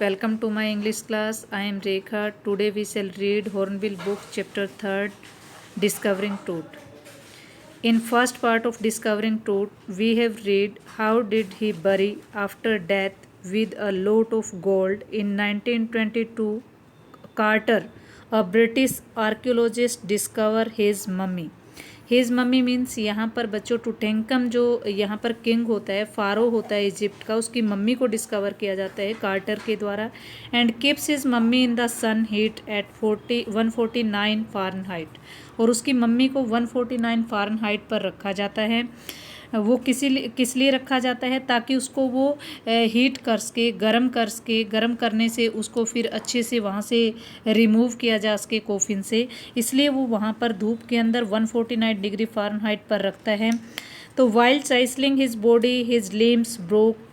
welcome to my English class. I am Rekha. Today we shall read Hornbill book chapter 3rd, Discovering Truth. In first part of Discovering Truth, we have read how did he bury after death with a lot of gold. In 1922, Carter, a British archaeologist, discovered his mummy. His mummy means यहाँ पर बच्चों टुटेंकम जो यहाँ पर king होता है, pharaoh होता है इजिप्ट का, उसकी मम्मी को डिस्कवर किया जाता है कार्टर के द्वारा. And keeps his mummy in the sun heat at 149 Fahrenheit. और उसकी मम्मी को 149 फ़ारेनहाइट पर रखा जाता है. वो किस लिए रखा जाता है? ताकि उसको वो हीट कर सके, गर्म करने से उसको फिर अच्छे से वहाँ से रिमूव किया जा सके कोफिन से. इसलिए वो वहाँ पर धूप के अंदर 149 डिग्री फ़ारेनहाइट पर रखता है. तो wild chiselling his body his limbs broke,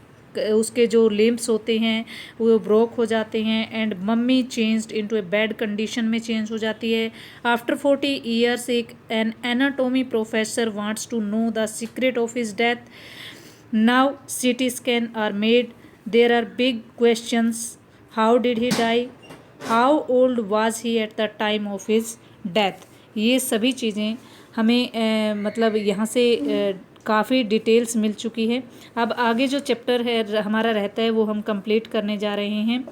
उसके जो लिम्स होते हैं वो ब्रोक हो जाते हैं. And mummy changed into a bad condition में चेंज हो जाती है. आफ्टर 40 ईयर्स एक an anatomy professor wants to know the secret of his death. Now CT scan are made. There are big questions. How did he die? How old was he at the time of his death? ये सभी चीज़ें हमें मतलब यहाँ से काफ़ी details मिल चुकी है. अब आगे जो चैप्टर है हमारा रहता है वो हम कंप्लीट करने जा रहे हैं.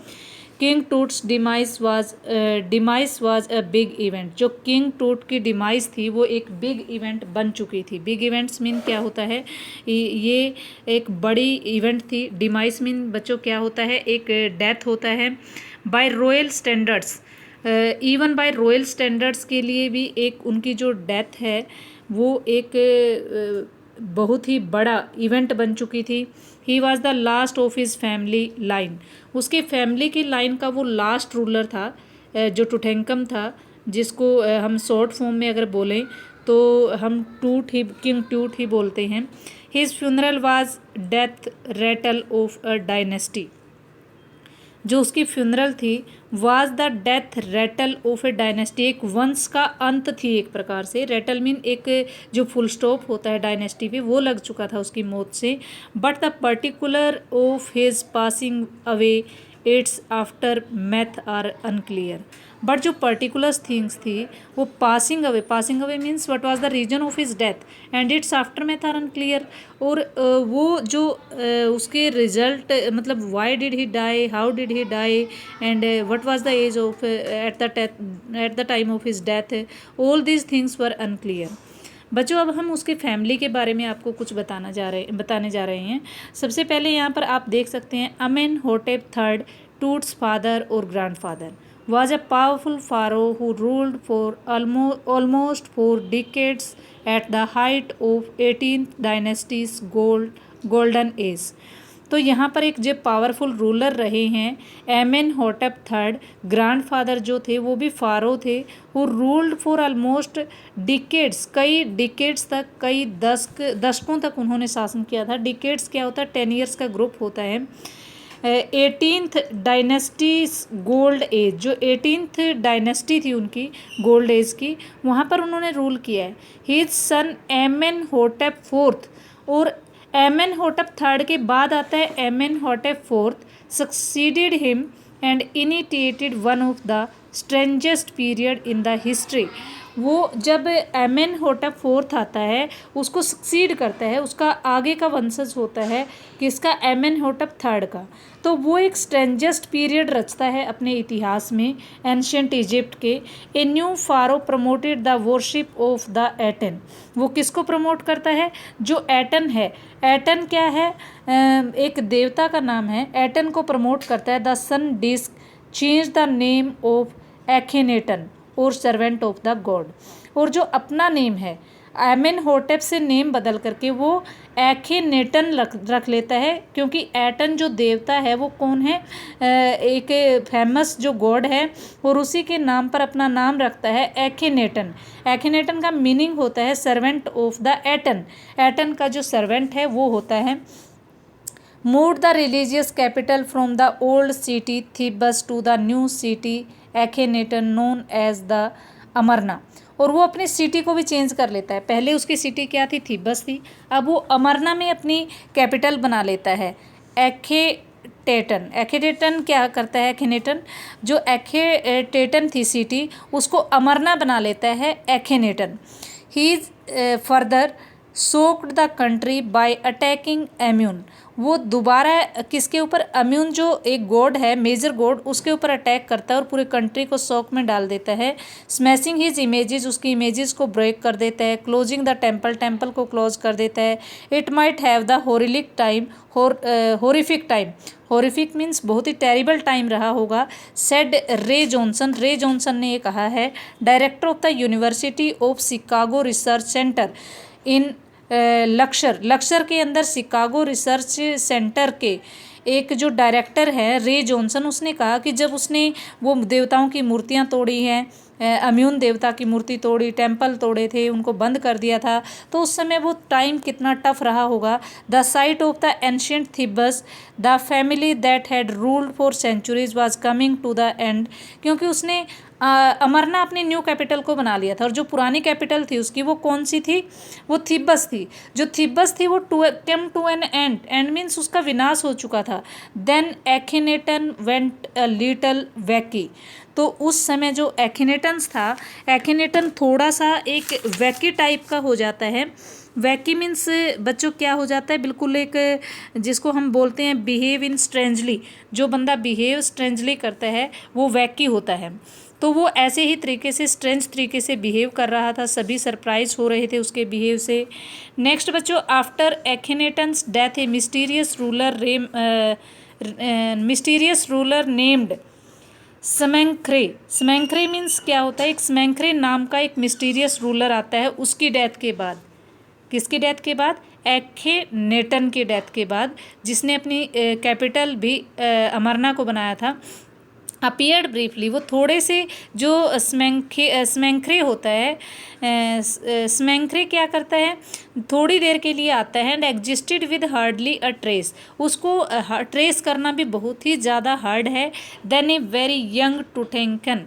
King Toots demise was a big event. जो किंग टूट की डिमाइस थी वो एक बिग इवेंट बन चुकी थी. बिग इवेंट्स मीन क्या होता है? ये एक बड़ी इवेंट थी. डिमाइस मीन बच्चों क्या होता है? एक डेथ होता है. By royal standards, even by royal standards के लिए भी एक उनकी जो डेथ है वो एक बहुत ही बड़ा इवेंट बन चुकी थी. He was the last of his family line. उसके फैमिली की लाइन का वो लास्ट रूलर था जो टुटेंकम था, जिसको हम शॉर्ट फॉर्म में अगर बोलें तो हम किंग टूट ही बोलते हैं. His funeral was death Ratle of a dynasty. जो उसकी फ्यूनरल थी was the death Ratle of A dynasty. एक वंश का अंत थी एक प्रकार से. रेटल मीन एक जो फुल स्टॉप होता है डायनेस्टी पे, वो लग चुका था उसकी मौत से. But the particular of his passing away it's aftermath are unclear. But जो पर्टिकुलर्स थिंग्स थी वो passing away means what was the reason of his death and it's aftermath are unclear. और वो जो उसके result मतलब why did he die, how did he die and what was the age of at the time of his death, all these things were unclear. बच्चों अब हम उसके family के बारे में आपको कुछ बताने जा रहे हैं. सबसे पहले यहाँ पर आप देख सकते हैं अमेनहोटेप III, टूट्स फादर और grandfather, was a powerful pharaoh who ruled for almost 4 decades at the height of 18th dynasty's golden age. तो यहाँ पर एक जो पावरफुल रूलर रहे हैं एमेनहोटेप III, ग्रैंडफादर जो थे वो भी फारो थे. वो रूल्ड फॉर ऑलमोस्ट डिकेड्स, कई डिकेड्स तक, कई दशकों तक उन्होंने शासन किया था. डिकेड्स क्या होता है? 10 ईयर्स का ग्रुप होता है. 18th डायनेस्टी गोल्ड एज, जो 18th डायनेस्टी थी उनकी गोल्ड एज की, वहाँ पर उन्होंने रूल किया है. हिज सन एमेनहोटेप IV, और एमेनहोटेप III के बाद आता है एमेनहोटेप IV, succeeded him and initiated one of the strangest period in the history. वो जब एमेनहोटेप IV आता है उसको सक्सीड करता है, उसका आगे का वंशज होता है किसका? एमेनहोटेप III का. तो वो एक स्ट्रेंजेस्ट पीरियड रचता है अपने इतिहास में एंशियंट इजिप्ट के. A new pharaoh promoted the worship of the Aten. वो किसको प्रमोट करता है? जो एटन है. एटन क्या है? एक देवता का नाम है. एटन को प्रमोट करता है. The sun disc change the name of Akhenaten और सर्वेंट ऑफ द गॉड. और जो अपना नेम है एमेनहोटेप से नेम बदल करके वो एखेनेटन रख लेता है, क्योंकि एटन जो देवता है वो कौन है? एक फेमस जो गॉड है, और उसी के नाम पर अपना नाम रखता है एखेनेटन. एखेनेटन का मीनिंग होता है servant of the Eton. Eton का जो सर्वेंट है वो होता है. moved the religious capital from the old city Thebes to the new city Akhenaten known as the अमरना. और वो अपनी सिटी को भी चेंज कर लेता है. पहले उसकी सिटी क्या थी? थीबस थी. अब वो अमरना में अपनी कैपिटल बना लेता है. एखेटेटन। एखेटेटन क्या करता है? एखेनेटन, जो एखेटेटन थी सिटी उसको अमरना बना लेता है Akhenaten. He is further shocked the country by attacking Amun. वो दोबारा किसके ऊपर? अम्यून जो एक गॉड है, मेजर गॉड, उसके ऊपर अटैक करता है और पूरे कंट्री को शॉक में डाल देता है। स्मैशिंग हिज इमेजेस, उसकी इमेजेस को ब्रेक कर देता है। क्लोजिंग द टेम्पल, टेम्पल को क्लोज कर देता है। It might have the horrific time, horrific time, horrific means बहुत ही टेरिबल टाइम रहा होगा। सेड रे जॉनसन, रे जॉनसन ने ये कहा है, director of the University of Chicago research centre in Luxor. Luxor के अंदर शिकागो रिसर्च सेंटर के एक जो डायरेक्टर है रे जॉनसन, उसने कहा कि जब उसने वो देवताओं की मूर्तियां तोड़ी हैं, अम्यून देवता की मूर्ति तोड़ी, टेम्पल तोड़े थे, उनको बंद कर दिया था, तो उस समय वो टाइम कितना टफ रहा होगा। The site of the ancient Thebes, the family that had ruled for centuries was coming to the end. क्योंकि उसने अमरना अपनी न्यू कैपिटल को बना लिया था और जो पुरानी कैपिटल थी उसकी वो कौन सी थी? वो थिब्बस थी। जो थिब्बस थी वो came to an end, end means उसका विनाश हो चुका था। Then Akhenaten went a little wacky. तो उस समय जो एखेनेटन्स था, एखेनेटन थोड़ा सा एक वैकी टाइप का हो जाता है। वैकी मीन्स बच्चों क्या हो जाता है? बिल्कुल एक, जिसको हम बोलते हैं बिहेव इन स्ट्रेंजली, जो बंदा बिहेव स्ट्रेंजली करता है वो वैकी होता है। तो वो ऐसे ही तरीके से स्ट्रेंज तरीके से बिहेव कर रहा था, सभी सरप्राइज हो रहे थे उसके बिहेव से। नेक्स्ट बच्चों, after एखेनेटन्स death a mysterious ruler named स्मेंक्रे। स्मेंक्रे means क्या होता है? एक स्मेंक्रे नाम का एक मिस्टीरियस रूलर आता है उसकी डेथ के बाद। किसकी डेथ के बाद? एखेनेटन की डेथ के बाद, जिसने अपनी कैपिटल भी अमरना को बनाया था। अपीयर्ड ब्रीफली, वो थोड़े से जो स्मेंक्रे होता है, स्मेंक्रे क्या करता है? थोड़ी देर के लिए आता है। And existed with hardly a trace, उसको ट्रेस करना भी बहुत ही ज़्यादा हार्ड है। Then a very young Tutankhaten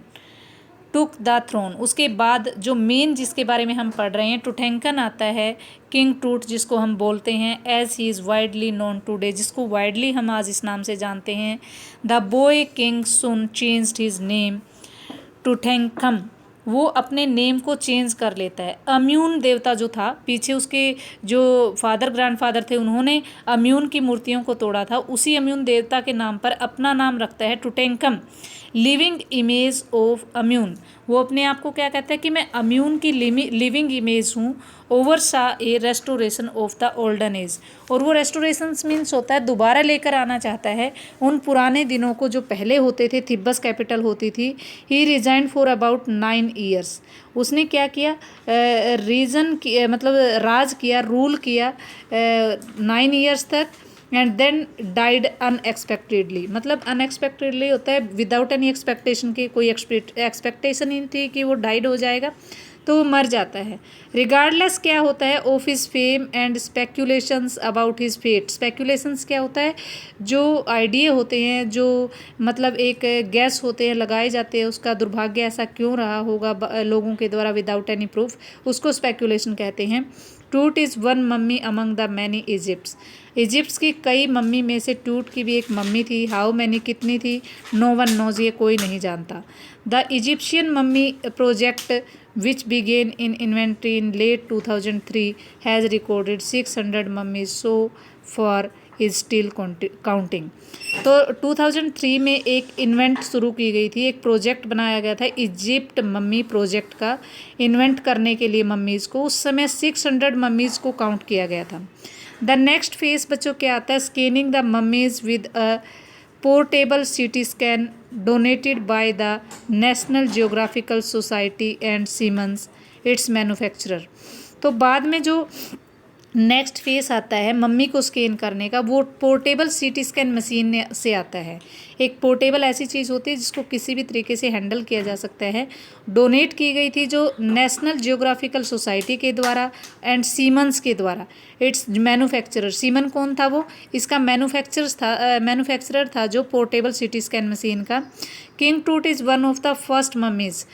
took the throne. उसके बाद जो मेन जिसके बारे में हम पढ़ रहे हैं, टुटेंकन आता है, किंग टूट जिसको हम बोलते हैं, as he is widely known today, जिसको वाइडली हम आज इस नाम से जानते हैं। The boy king soon changed his name Tutankhamun, वो अपने नेम को चेंज कर लेता है। अम्यून देवता जो था, पीछे उसके जो फादर ग्रैंडफादर थे उन्होंने अम्यून की मूर्तियों को तोड़ा था, उसी अम्यून देवता के नाम पर अपना नाम रखता है टुटेंकम, लिविंग इमेज ऑफ अम्यून। वो अपने आप को क्या कहता है कि मैं अम्यून की लिविंग इमेज हूँ। Oversaw a restoration of the olden age, और वो रेस्टोरेशन मीन्स होता है दोबारा लेकर आना चाहता है उन पुराने दिनों को जो पहले होते थे, थिब्बस कैपिटल होती थी। ही रिजाइंड फॉर अबाउट 9 ईयर्स, उसने क्या किया? मतलब राज किया, रूल किया 9 ईयर्स तक। एंड देन डाइड अनएक्सपेक्टेडली, मतलब अनएक्सपेक्टेडली होता है विदाउट एनी एक्सपेक्टेशन की, कोई एक्सपेक्टेशन ही नहीं थी कि वो डाइड हो जाएगा, तो वो मर जाता है। रिगार्डलेस क्या होता है? Of his fame and speculations about his fate. Speculations क्या होता है? जो आइडिया होते हैं, जो मतलब एक गैस होते हैं, लगाए जाते हैं, उसका दुर्भाग्य ऐसा क्यों रहा होगा लोगों के द्वारा विदाउट एनी प्रूफ, उसको स्पेक्यूलेशन कहते हैं। Tut is one mummy among the many Egyptians, Egyptians की कई मम्मी में से टूट की भी एक मम्मी थी। हाउ मैनी, कितनी थी? नो वन नोज, ये कोई नहीं जानता। The Egyptian mummy project which began in inventory in late 2003 has recorded 600 mummies so far is still counting। तो 2003 में एक इन्वेंट शुरू की गई थी, एक प्रोजेक्ट बनाया गया था इजिप्ट मम्मी प्रोजेक्ट का, इन्वेंट करने के लिए मम्मीज़ को। उस समय 600 मम्मीज़ को काउंट किया गया था। द नेक्स्ट फेज बच्चों क्या आता है? Scanning the mummy's with a portable CT scan donated by the national geographical society and Siemens it's manufacturer. तो बाद में जो नेक्स्ट फेस आता है मम्मी को स्कैन करने का, वो पोर्टेबल सीटी स्कैन मशीन से आता है। एक पोर्टेबल ऐसी चीज़ होती है जिसको किसी भी तरीके से हैंडल किया जा सकता है। डोनेट की गई थी जो नेशनल जियोग्राफिकल सोसाइटी के द्वारा एंड सीमंस के द्वारा। It's manufacturer. सीमन कौन था? वो इसका मैन्युफैक्चरर था जो पोर्टेबल सीटी स्कैन मशीन का। King Tut is one of the first mummies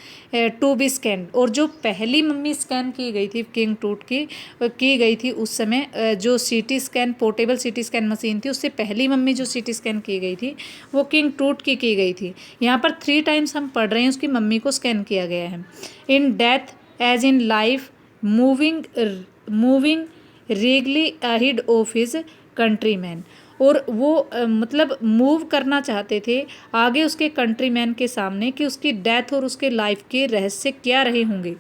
to be scan. और जो पहली मम्मी स्कैन की गई थी किंग टूट की गई थी उस समय जो CT scan portable CT scan machine थी, उससे पहली मम्मी जो सीटी स्कैन की गई थी वो किंग टूट की गई थी। यहाँ पर 3 टाइम्स हम पढ़ रहे हैं उसकी मम्मी को स्कैन किया गया है। In death as in life moving regally ahead of his countryman. और वो मतलब मूव करना चाहते थे आगे उसके कंट्रीमैन के सामने कि उसकी डेथ और उसके लाइफ के रहस्य क्या रहे होंगे।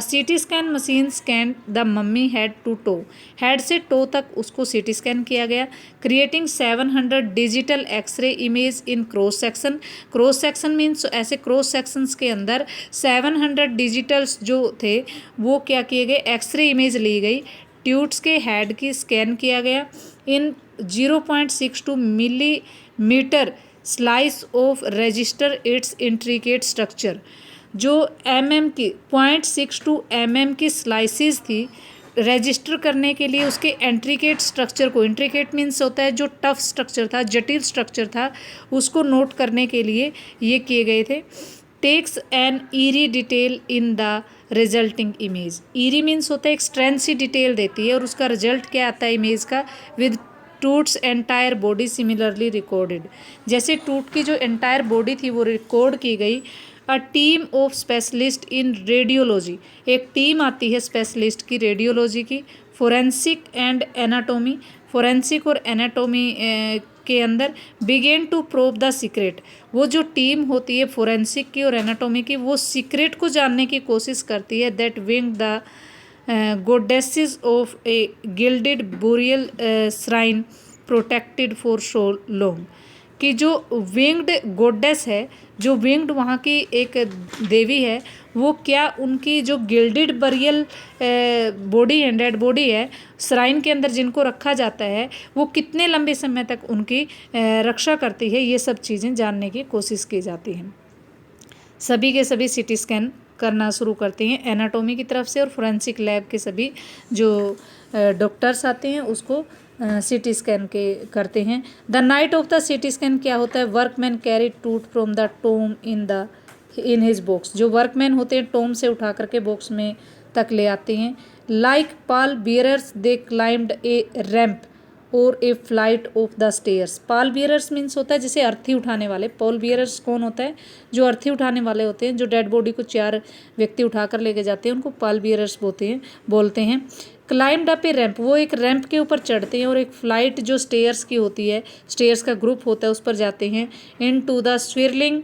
CT scan machine scan the mummy head to toe. Head से टो तक उसको सीटी स्कैन किया गया, creating 700 digital X ray image in cross section. Cross section means ऐसे क्रॉस सेक्शंस के अंदर 700 डिजिटल्स जो थे वो क्या किए गए, एक्सरे इमेज ली गई। ट्यूट्स के हेड की स्कैन किया गया। इन 0.62 millimetre slice of register it's intricate structure. जो की 0.62 की स्लाइसिस थी रजिस्टर करने के लिए उसके इंट्रिकेट स्ट्रक्चर को, इंट्रिकेट मीन्स होता है जो टफ स्ट्रक्चर था, जटिल स्ट्रक्चर था, उसको नोट करने के लिए ये किए गए थे। Takes an eerie detail in the resulting image. Eerie means होता है एक स्ट्रेंथ सी डिटेल देती है और उसका रिजल्ट क्या आता है इमेज का, with Toots entire body similarly recorded. जैसे टूट की जो एंटायर बॉडी थी वो रिकॉर्ड की गई। A team of specialist in radiology. एक टीम आती है स्पेशलिस्ट की रेडियोलॉजी की। Forensic and anatomy. फोरेंसिक और एनाटोमी के अंदर begin to probe the secret. वो जो टीम होती है फोरेंसिक की और एनाटोमी की वो सीक्रेट को जानने की कोशिश करती है। That wing the goddesses of a gilded burial shrine protected for so long. कि जो विंग्ड गोडेस है, जो विंग्ड वहाँ की एक देवी है, वो क्या उनकी जो गिल्डेड बरियल बॉडी है, डेड बॉडी है, श्राइन के अंदर जिनको रखा जाता है, वो कितने लंबे समय तक उनकी रक्षा करती है, ये सब चीज़ें जानने की कोशिश की जाती हैं। सभी के सभी सीटी स्कैन करना शुरू करते हैं एनाटॉमी की तरफ से और फोरेंसिक लैब के सभी जो डॉक्टर्स आते हैं उसको सीटी स्कैन के करते हैं। The night of the CT scan क्या होता है, workman carry tooth from the tomb in his box. जो वर्कमैन होते हैं टोम से उठा करके बॉक्स में तक ले आते हैं। Like pall bearers they climbed a ramp और a flight of the stairs. Pall bearers means होता है जैसे अर्थी उठाने वाले। पॉल बियरर्स कौन होता है, जो अर्थी उठाने वाले होते हैं, जो डेड बॉडी को 4 व्यक्ति उठाकर लेके जाते हैं, उनको पाल बियरर्स बोलते हैं। क्लाइम्ड अप ए रैम्प, वो एक रैम्प के ऊपर चढ़ते हैं। और एक फ्लाइट जो स्टेयर्स की होती है, स्टेयर्स का ग्रुप होता है, उस पर जाते हैं। इन टू द स्विरलिंग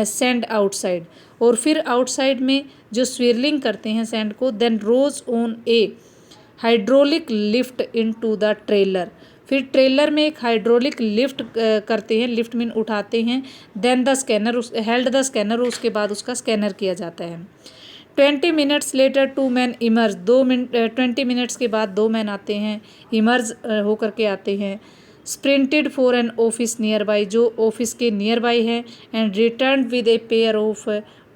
सैंड आउटसाइड, और फिर आउटसाइड में जो स्विरलिंग करते हैं सैंड को। Then rose on a hydraulic lift into the trailer, फिर ट्रेलर में एक हाइड्रोलिक लिफ्ट करते हैं, लिफ्ट मीन उठाते हैं। Then the scanner held the scanner, उसके बाद उसका स्कैनर किया जाता है। 20 minutes later 2 man emerge, 20 minutes के बाद 2 मैन आते हैं, इमर्ज होकर के आते हैं। Sprinted for an office nearby, जो ऑफिस के नियर बाई है। And return with a pair of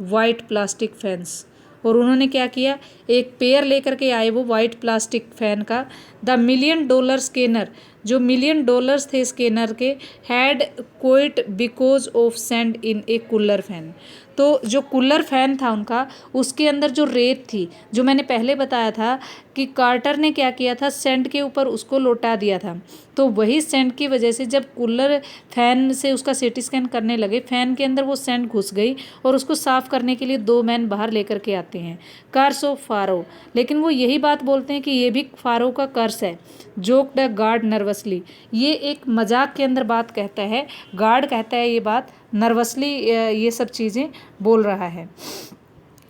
white plastic fans, और उन्होंने क्या किया, एक पेयर लेकर के आए वो वाइट प्लास्टिक फैन का। द $1 मिलियन स्कैनर, जो $1 मिलियन थे स्कैनर के, had quit because of sand in A cooler fan. तो जो कूलर फैन था उनका, उसके अंदर जो रेत थी, जो मैंने पहले बताया था कि कार्टर ने क्या किया था, सैंड के ऊपर उसको लौटा दिया था। तो वही सैंड की वजह से जब कूलर फैन से उसका सीटी स्कैन करने लगे, फैन के अंदर वो सैंड घुस गई और उसको साफ़ करने के लिए 2 मैन बाहर लेकर के आते हैं। कर्स ऑफ फारो, लेकिन वो यही बात बोलते हैं कि ये भी फारो का कर्स है। जोक द गार्ड नर्वसली, ये एक मजाक के अंदर बात कहता है, गार्ड कहता है ये बात, नर्वसली ये सब चीज़ें बोल रहा है।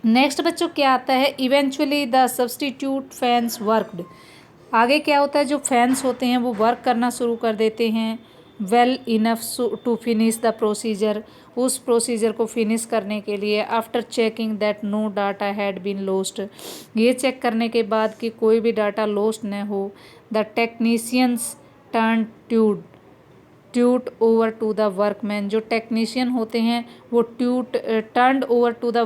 नेक्स्ट बच्चों क्या आता है, eventually the substitute fans worked. आगे क्या होता है, जो फैंस होते हैं वो वर्क करना शुरू कर देते हैं। Well enough to finish the procedure, उस प्रोसीजर को फिनिश करने के लिए। After checking that no data had been lost, ये चेक करने के बाद कि कोई भी डाटा लॉस्ट न हो। The technicians turn Tut over to the workman, जो टेक्नीशियन होते हैं वो turned over to the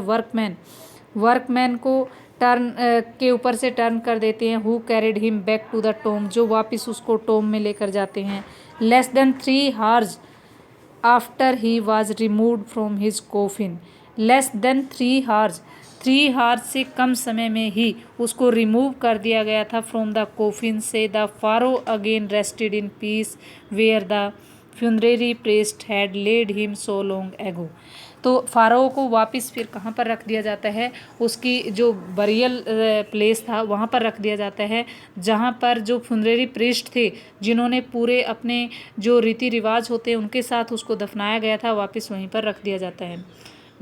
workman को टर्न के ऊपर से टर्न कर देते हैं। Who carried him back to the tomb, जो वापस उसको टोम में लेकर जाते हैं। Less than 3 hours after he was removed from his coffin, less than 3 hours, 3 hours से कम समय में ही उसको रिमूव कर दिया गया था फ्रॉम द कोफिन से। The pharaoh again rested in peace where the funerary priest had laid him so long ago. तो फारो को वापस फिर कहाँ पर रख दिया जाता है, उसकी जो बरियल प्लेस था वहाँ पर रख दिया जाता है, जहाँ पर जो फ्यूनरेरी प्रीस्ट थे जिन्होंने पूरे अपने जो रीति रिवाज होते हैं उनके साथ उसको दफनाया गया था, वापस वहीं पर रख दिया जाता है।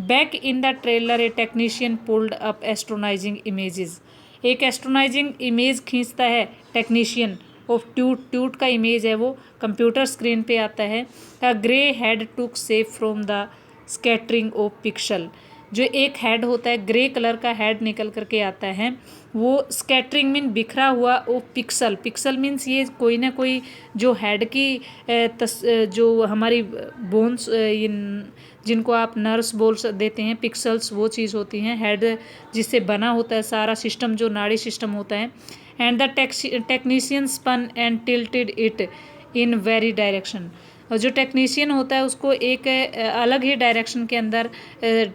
Back in the trailer a technician pulled up astonishing images, एक एस्ट्रोनाइजिंग इमेज खींचता है टेक्नीशियन ऑफ ट्यूट का इमेज है वो कंप्यूटर स्क्रीन पे आता है। A grey head took shape from the scattering of pixels, जो एक हेड होता है ग्रे कलर का हेड निकल करके आता है, वो स्कैटरिंग मीन बिखरा हुआ ऑफ पिक्सल, पिक्सल मीन्स ये कोई ना कोई जो हेड की जो हमारी बोन्स जिनको आप नर्व्स बोल देते हैं, पिक्सल्स वो चीज़ होती हैं, हेड जिससे बना होता है सारा सिस्टम जो नाड़ी सिस्टम होता है। And the technician spun and tilted it in very direction, और जो टेक्नीशियन होता है उसको एक अलग ही डायरेक्शन के अंदर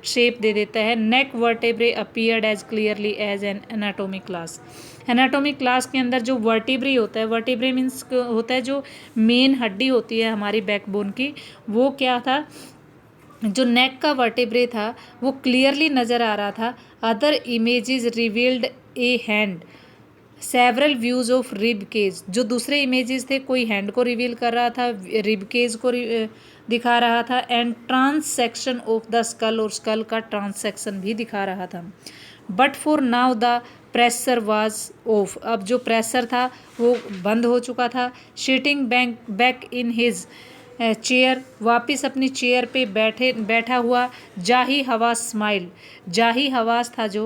शेप दे देता है। Neck vertebrae appeared as clearly as in anatomy class, anatomy class के अंदर जो वर्टेब्रे होता है, वर्टेब्रे मीन्स होता है जो मेन हड्डी होती है हमारी बैकबोन की, वो क्या था, जो नेक का वर्टेब्रे था वो क्लियरली नज़र आ रहा था। Other images revealed a hand, several views of rib cage, जो दूसरे इमेजेस थे कोई हैंड को रिवील कर रहा था, रिब केज को दिखा रहा था, and trans section of the skull, और स्कल का ट्रांस सेक्शन भी दिखा रहा था। But for now the pressure was off, अब जो प्रेशर था वो बंद हो चुका था। Sitting back in his chair, वापस अपनी चेयर पे बैठा हुआ। जाही हवास स्माइल, जाही हवास था जो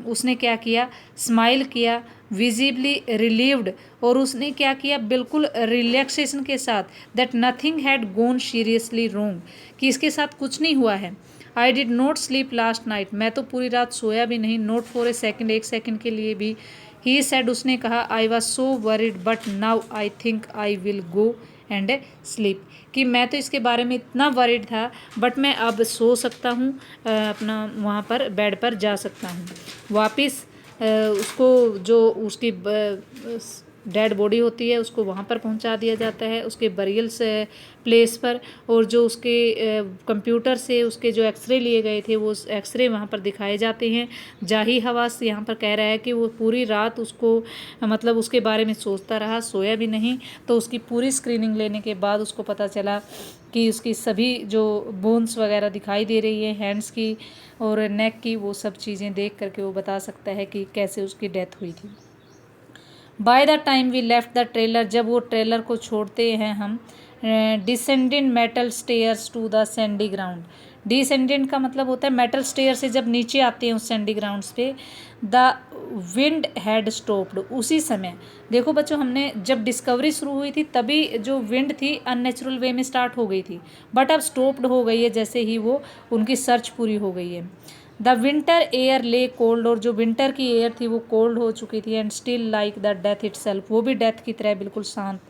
उसने क्या किया, स्माइल किया, विजिबली रिलीव्ड, और उसने क्या किया, बिल्कुल रिलैक्सेशन के साथ, that nothing had gone seriously wrong, कि इसके साथ कुछ नहीं हुआ है। I did not sleep last night, मैं तो पूरी रात सोया भी नहीं, नॉट फॉर ए सेकेंड, एक सेकेंड के लिए भी। ही सेड, उसने कहा, I was so worried but now I think I will go and sleep, कि मैं तो इसके बारे में इतना वरिड था बट मैं अब सो सकता हूँ, अपना वहाँ पर बेड पर जा सकता हूँ। वापस उसको जो उसकी डेड बॉडी होती है उसको वहाँ पर पहुँचा दिया जाता है, उसके बरियल से प्लेस पर, और जो उसके कंप्यूटर से उसके जो एक्सरे लिए गए थे वो एक्सरे वहाँ पर दिखाए जाते हैं। जाही हवास यहाँ पर कह रहा है कि वो पूरी रात उसको मतलब उसके बारे में सोचता रहा, सोया भी नहीं। तो उसकी पूरी स्क्रीनिंग लेने के बाद उसको पता चला कि उसकी सभी जो बोन्स वगैरह दिखाई दे रही है हैंड्स की और नेक की, वो सब चीज़ें देख करके वो बता सकता है कि कैसे उसकी डेथ हुई थी। By the time we left the trailer, जब वो ट्रेलर को छोड़ते हैं हम, descendant metal stairs to the sandy ground, descendant का मतलब होता है मेटल स्टेयर से जब नीचे आते हैं उस सैंडी ग्राउंड्स पे। द विंड हैड स्टॉप्ड, उसी समय देखो बच्चों, हमने जब डिस्कवरी शुरू हुई थी तभी जो विंड थी अननेचुरल वे में स्टार्ट हो गई थी, बट अब स्टॉप्ड हो गई है जैसे ही वो उनकी सर्च पूरी हो गई है। द विंटर एयर ले कोल्ड, और जो विंटर की एयर थी वो कोल्ड हो चुकी थी, and still like the death itself, वो भी डेथ की तरह बिल्कुल शांत।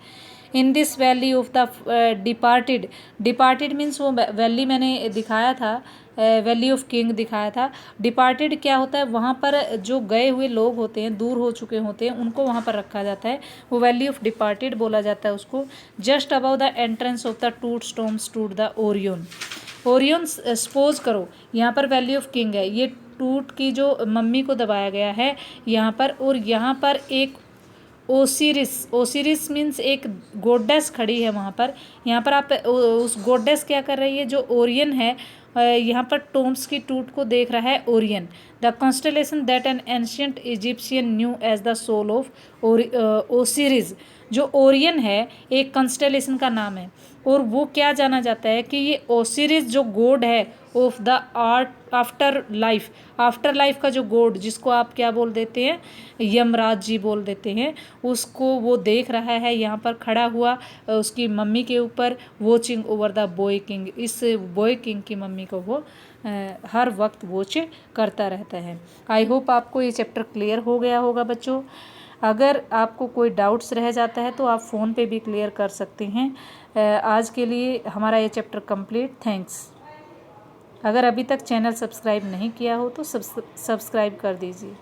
In this valley of the departed, departed means वो वैली मैंने दिखाया था, वैली ऑफ किंग दिखाया था। डिपार्टेड क्या होता है, वहाँ पर जो गए हुए लोग होते हैं, दूर हो चुके होते हैं, उनको वहाँ पर रखा जाता है, वो वैली ऑफ डिपार्टेड बोला जाता है उसको। Just about the entrance of the Tut स्टॉर्म stood the Orion, Orion suppose करो यहाँ पर वैली ऑफ किंग है, ये टूट की जो मम्मी को दबाया गया है यहाँ पर, और यहाँ पर एक ओसिरिस, ओसिरिस मीन्स एक गोडेस खड़ी है वहाँ पर। यहाँ पर आप उस गोडेस क्या कर रही है, जो ओरियन है यहाँ पर टोम्स की टूट को देख रहा है Orion. The constellation that an ancient Egyptian knew as the soul of Osiris, जो ओरियन है एक कॉन्स्टलेशन का नाम है, और वो क्या जाना जाता है कि ये ओसिरिस जो गॉड है of the art after life, after life का जो गॉड जिसको आप क्या बोल देते हैं, यमराज जी बोल देते हैं, उसको वो देख रहा है यहाँ पर खड़ा हुआ उसकी मम्मी के ऊपर, watching over the boy king, इस बॉय किंग की मम्मी को वो हर वक्त वॉच करता रहता है। आई होप आपको ये चैप्टर क्लियर हो गया होगा बच्चों। अगर आपको कोई डाउट्स रह जाता है तो आप फ़ोन पे भी क्लियर कर सकते हैं। आज के लिए हमारा ये चैप्टर कंप्लीट। थैंक्स। अगर अभी तक चैनल सब्सक्राइब नहीं किया हो तो सब्सक्राइब कर दीजिए।